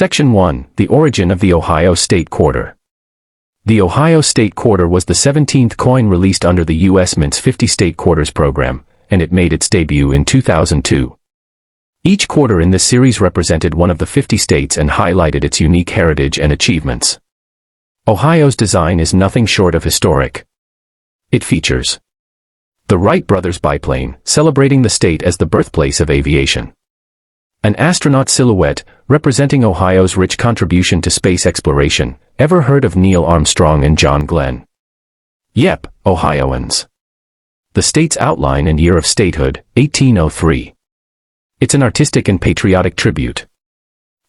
Section 1. The origin of the Ohio State Quarter. The Ohio State Quarter was the 17th coin released under the U.S. Mint's 50 State Quarters program, and it made its debut in 2002. Each quarter in this series represented one of the 50 states and highlighted its unique heritage and achievements. Ohio's design is nothing short of historic. It features the Wright brothers biplane, celebrating the state as the birthplace of aviation. An astronaut silhouette, representing Ohio's rich contribution to space exploration. Ever heard of Neil Armstrong and John Glenn? Yep, Ohioans. The state's outline and year of statehood, 1803. It's an artistic and patriotic tribute.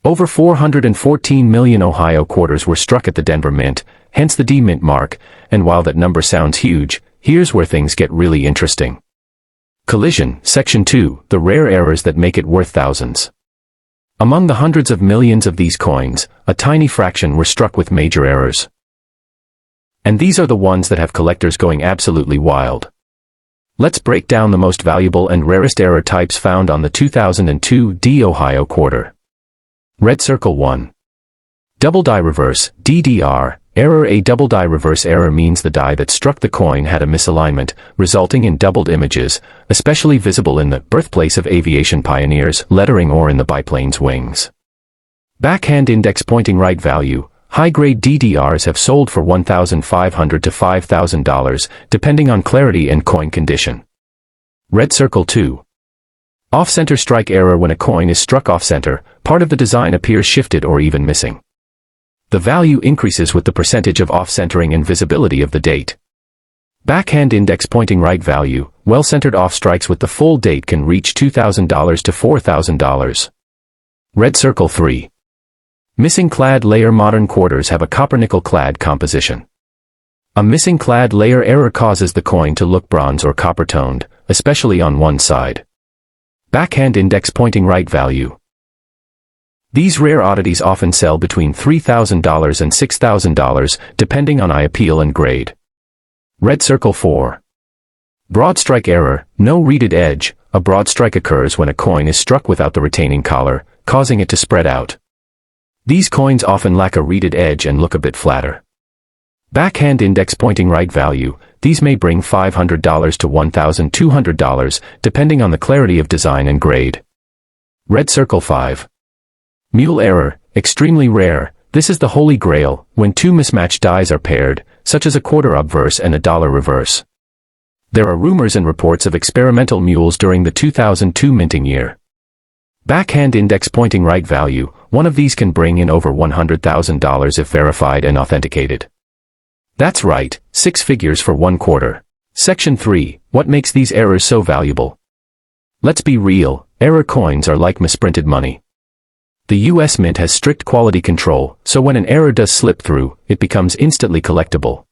Over 414 million Ohio quarters were struck at the Denver Mint, hence the D-Mint mark, and while that number sounds huge, here's where things get really interesting. Collision, Section 2, the rare errors that make it worth thousands. Among the hundreds of millions of these coins, a tiny fraction were struck with major errors. And these are the ones that have collectors going absolutely wild. Let's break down the most valuable and rarest error types found on the 2002 D Ohio quarter. Red Circle 1. Double die reverse, DDR. Error. A double die reverse error means the die that struck the coin had a misalignment, resulting in doubled images, especially visible in the birthplace of aviation pioneers lettering or in the biplane's wings. Backhand index pointing right value. High-grade DDRs have sold for $1,500 to $5,000, depending on clarity and coin condition. Red Circle 2. Off-center strike error. When a coin is struck off-center, part of the design appears shifted or even missing. The value increases with the percentage of off-centering and visibility of the date. Backhand index pointing right value. Well-centered off strikes with the full date can reach $2,000 to $4,000. Red Circle 3. Missing clad layer. Modern quarters have a copper-nickel clad composition. A missing clad layer error causes the coin to look bronze or copper-toned, especially on one side. Backhand index pointing right value. These rare oddities often sell between $3,000 and $6,000, depending on eye appeal and grade. Red Circle 4. Broad strike error. No reeded edge. A broad strike occurs when a coin is struck without the retaining collar, causing it to spread out. These coins often lack a reeded edge and look a bit flatter. Backhand index pointing right value. These may bring $500 to $1,200, depending on the clarity of design and grade. Red Circle 5. Mule error. Extremely rare. This is the holy grail, when two mismatched dies are paired, such as a quarter obverse and a dollar reverse. There are rumors and reports of experimental mules during the 2002 minting year. Backhand index pointing right value. One of these can bring in over $100,000 if verified and authenticated. That's right, 6 figures for one quarter. Section 3. What makes these errors so valuable? Let's be real, error coins are like misprinted money. The U.S. Mint has strict quality control, so when an error does slip through, it becomes instantly collectible.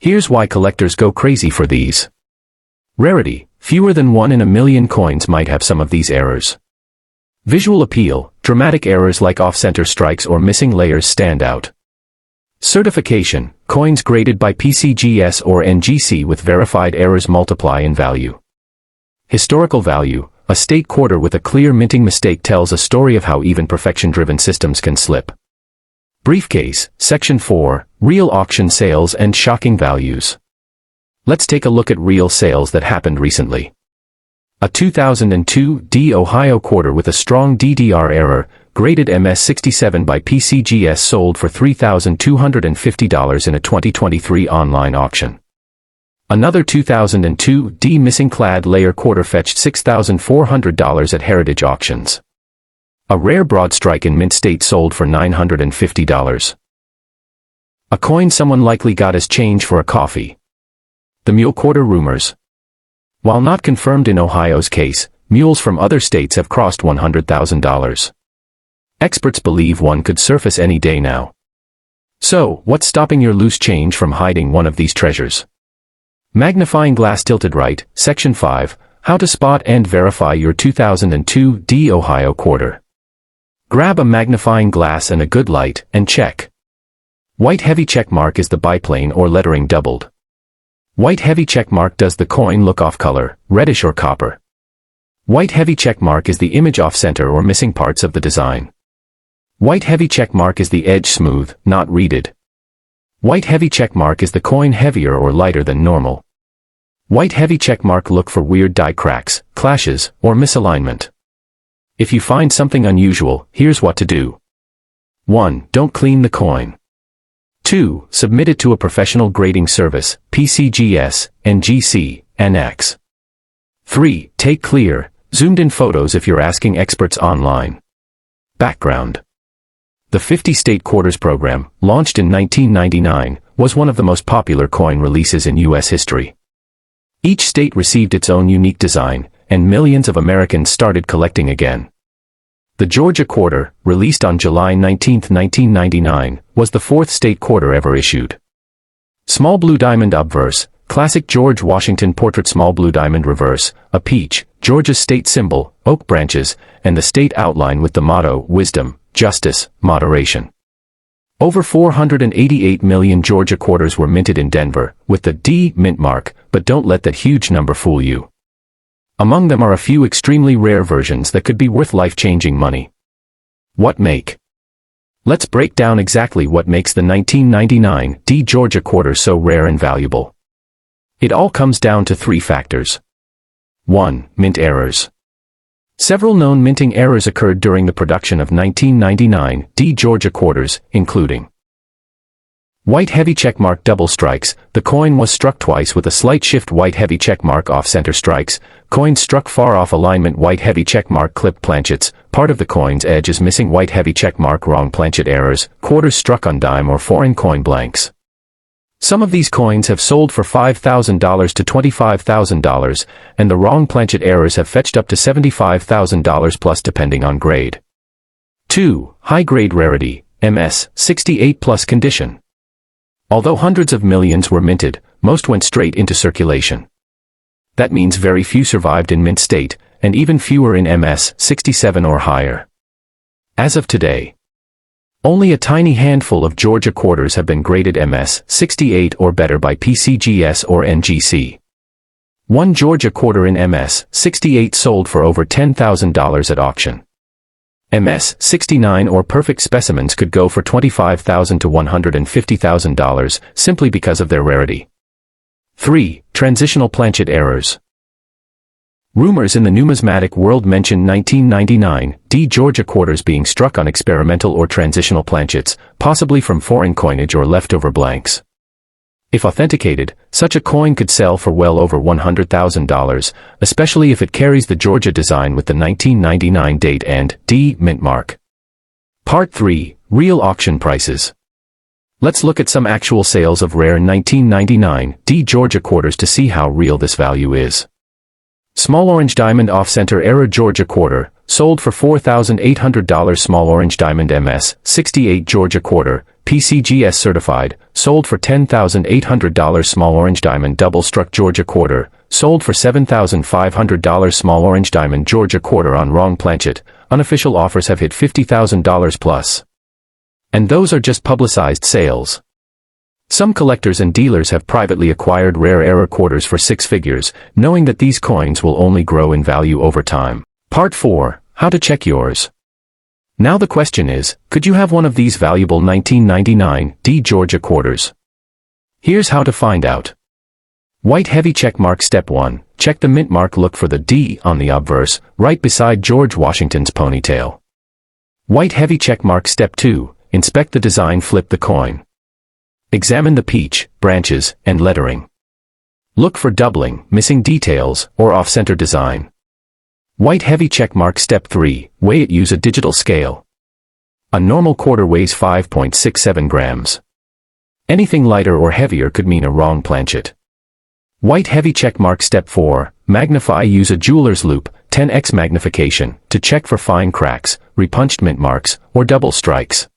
Here's why collectors go crazy for these. Rarity. Fewer than 1 in a million coins might have some of these errors. Visual appeal. Dramatic errors like off-center strikes or missing layers stand out. Certification. Coins graded by PCGS or NGC with verified errors multiply in value. Historical value. A state quarter with a clear minting mistake tells a story of how even perfection-driven systems can slip. Briefcase. Section 4. Real auction sales and shocking values. Let's take a look at real sales that happened recently. A 2002 D Ohio quarter with a strong DDR error, graded MS67 by PCGS, sold for $3,250 in a 2023 online auction. Another 2002 D missing clad layer quarter fetched $6,400 at Heritage Auctions. A rare broad strike in mint state sold for $950. A coin someone likely got as change for a coffee. The mule quarter rumors. While not confirmed in Ohio's case, mules from other states have crossed $100,000. Experts believe one could surface any day now. So, what's stopping your loose change from hiding one of these treasures? Magnifying glass tilted right. Section 5. How to spot and verify your 2002 D Ohio quarter. Grab a magnifying glass and a good light, and check. White heavy check mark is the biplane or lettering doubled. White heavy check mark does the coin look off color, reddish or copper. White heavy check mark is the image off center or missing parts of the design. White heavy checkmark is the edge smooth, not reeded. White heavy checkmark is the coin heavier or lighter than normal. White heavy checkmark look for weird die cracks, clashes, or misalignment. If you find something unusual, here's what to do. 1. Don't clean the coin. 2. Submit it to a professional grading service, PCGS, NGC, NX. 3. Take clear, zoomed-in photos if you're asking experts online. Background. The 50 State Quarters program, launched in 1999, was one of the most popular coin releases in U.S. history. Each state received its own unique design, and millions of Americans started collecting again. The Georgia Quarter, released on July 19, 1999, was the fourth state quarter ever issued. Small blue diamond obverse, classic George Washington portrait small blue diamond reverse, a peach, Georgia's state symbol, oak branches, and the state outline with the motto, wisdom, justice, moderation. Over 488 million Georgia quarters were minted in Denver, with the D mint mark, but don't let that huge number fool you. Among them are a few extremely rare versions that could be worth life-changing money. What make? Let's break down exactly what makes the 1999 D Georgia quarter so rare and valuable. It all comes down to three factors. 1. Mint errors. Several known minting errors occurred during the production of 1999 D Georgia quarters, including white heavy checkmark double strikes. The coin was struck twice with a slight shift white heavy checkmark off-center strikes. Coin struck far off alignment white heavy checkmark clipped planchets. Part of the coin's edge is missing white heavy checkmark wrong planchet errors. Quarters struck on dime or foreign coin blanks. Some of these coins have sold for $5,000 to $25,000, and the wrong planchet errors have fetched up to $75,000 plus depending on grade. 2. High-grade rarity, MS, 68 plus condition. Although hundreds of millions were minted, most went straight into circulation. That means very few survived in mint state, and even fewer in MS, 67 or higher. As of today, only a tiny handful of Georgia quarters have been graded MS, 68 or better by PCGS or NGC. One Georgia quarter in MS, 68 sold for over $10,000 at auction. MS, 69 or perfect specimens could go for $25,000 to $150,000, simply because of their rarity. 3. Transitional planchet errors. Rumors in the numismatic world mention 1999 D Georgia quarters being struck on experimental or transitional planchets, possibly from foreign coinage or leftover blanks. If authenticated, such a coin could sell for well over $100,000, especially if it carries the Georgia design with the 1999 date and D mint mark. Part 3. Real auction prices. Let's look at some actual sales of rare 1999 D Georgia quarters to see how real this value is. Small orange diamond off-center era Georgia quarter, sold for $4,800. Small orange diamond MS, 68 Georgia quarter, PCGS certified, sold for $10,800. Small orange diamond double-struck Georgia quarter, sold for $7,500. Small orange diamond Georgia quarter on wrong planchet, unofficial offers have hit $50,000 plus. And those are just publicized sales. Some collectors and dealers have privately acquired rare era quarters for six figures, knowing that these coins will only grow in value over time. Part 4. How to check yours. Now the question is, could you have one of these valuable 1999 D Georgia quarters? Here's how to find out. White heavy checkmark. Step 1. Check the mint mark. Look for the D on the obverse, right beside George Washington's ponytail. White heavy checkmark. Step 2. Inspect the design. Flip the coin. Examine the peach, branches, and lettering. Look for doubling, missing details, or off-center design. White heavy checkmark. Step 3. Weigh it. Use a digital scale. A normal quarter weighs 5.67 grams. Anything lighter or heavier could mean a wrong planchet. White heavy checkmark. Step 4. Magnify. Use a jeweler's loupe, 10x magnification, to check for fine cracks, repunched mint marks, or double strikes.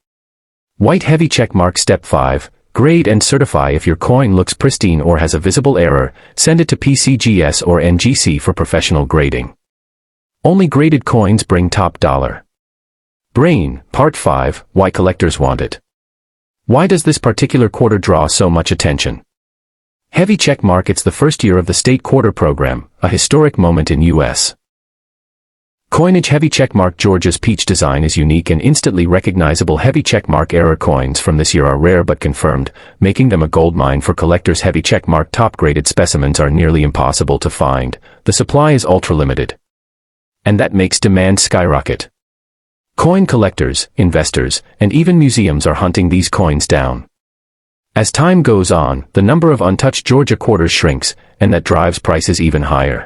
White heavy checkmark. Step 5. Grade and certify. If your coin looks pristine or has a visible error, send it to PCGS or NGC for professional grading. Only graded coins bring top dollar. Brain, Part 5, Why collectors want it. Why does this particular quarter draw so much attention? Heavy checkmark. It's the first year of the state quarter program, a historic moment in U.S. Coinage heavy checkmark. Georgia's peach design is unique and instantly recognizable. Heavy checkmark era coins from this year are rare but confirmed, making them a goldmine for collectors. Heavy checkmark top-graded specimens are nearly impossible to find. The supply is ultra-limited, and that makes demand skyrocket. Coin collectors, investors, and even museums are hunting these coins down. As time goes on, the number of untouched Georgia quarters shrinks, and that drives prices even higher.